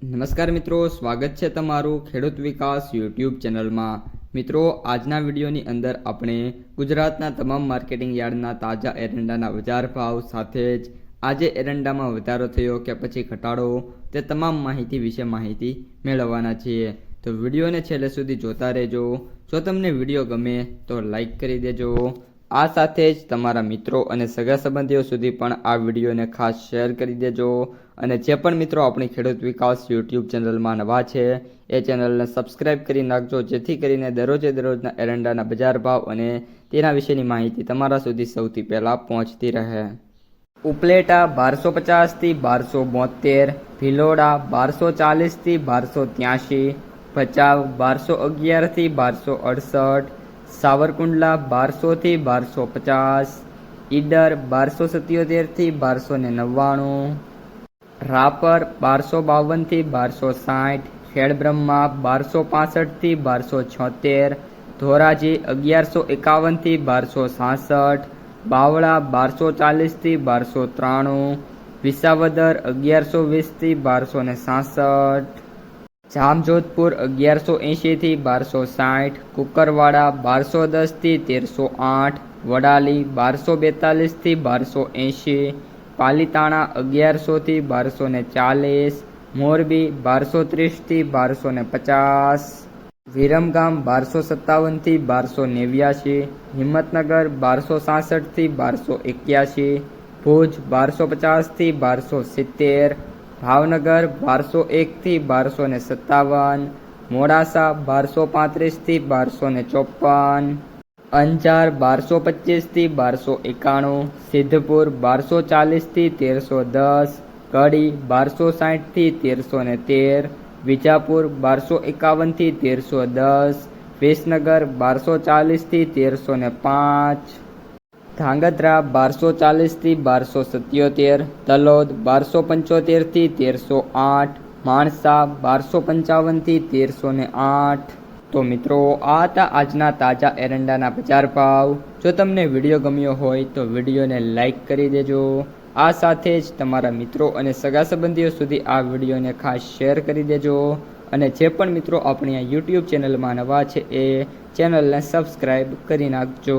નમસ્કાર મિત્રો, સ્વાગત છે તમારું ખેડૂત વિકાસ યુટ્યુબ ચેનલમાં। મિત્રો, આજના વિડીયોની અંદર આપણે ગુજરાતના તમામ માર્કેટિંગ યાર્ડના તાજા એરંડાના બજાર ભાવ સાથે જ આજે એરંડામાં વધારો થયો કે પછી ઘટાડો તે તમામ માહિતી વિશે માહિતી મેળવવાના છીએ। તો વિડીયોને છેલ્લે સુધી જોતા રહેજો। જો તમને વિડીયો ગમે તો લાઈક કરી દેજો। આ સાથે જ તમારા મિત્રો અને સગા સંબંધીઓ સુધી પણ આ વિડીયોને ખાસ શેર કરી દેજો। અને જે પણ મિત્રો આપણી ખેડૂત વિકાસ યુટ્યુબ ચેનલમાં નવા છે એ ચેનલને સબસ્ક્રાઈબ કરી નાખજો, જેથી કરીને દરરોજના એરંડાના બજાર ભાવ અને તેના વિશેની માહિતી તમારા સુધી સૌથી પહેલાં પહોંચતી રહે। ઉપલેટા 1250 થી 1272, ભિલોડા 1240 થી 1283, ભચાઉ 1211 થી 1268, સાવરકુંડલા 1200 થી 1250, ઈડર 1277 થી 1299, રાપર 1252 થી 1260, ખેડબ્રહ્મા 1265 થી 1276, ધોરાજી 1151 થી 1266, બાવળા 1240 થી 1293, વિસાવદર 1120 થી 1266, જામજોધપુર 1180 થી 1260, કુકરવાડા 1210 થી 1308, વડાલી 1242 થી 1280, પાલીતાણા 1100 થી 1240, મોરબી 1230 થી 1250, વિરમગામ 1257 થી 1289, હિંમતનગર 1266 થી 1281, ભુજ 1250 થી 1270, ભાવનગર 1201 થી 1257, મોડાસા 1235 થી 1254, અંજાર 1225 થી 1291, સિદ્ધપુર 1240 થી 1310, કડી 1260 થી 1313, વિજાપુર 1251 થી 1310, વિસનગર 1240 થી 1305, ધાંગધ્રા 1240 થી 1277, તલોદ 1275 થી 1308, માણસા 1255 થી 1308। તો મિત્રો, આ હતા આજના તાજા એરંડાના બજાર ભાવ। જો તમને વિડીયો ગમ્યો હોય તો વિડીયોને લાઈક કરી દેજો। આ સાથે જ તમારા મિત્રો અને સગા સંબંધીઓ સુધી આ વિડીયોને ખાસ શેર કરી દેજો। અને જે પણ મિત્રો આપણી આ યુટ્યુબ ચેનલમાં નવા છે એ ચેનલને સબસ્ક્રાઈબ કરી નાખજો।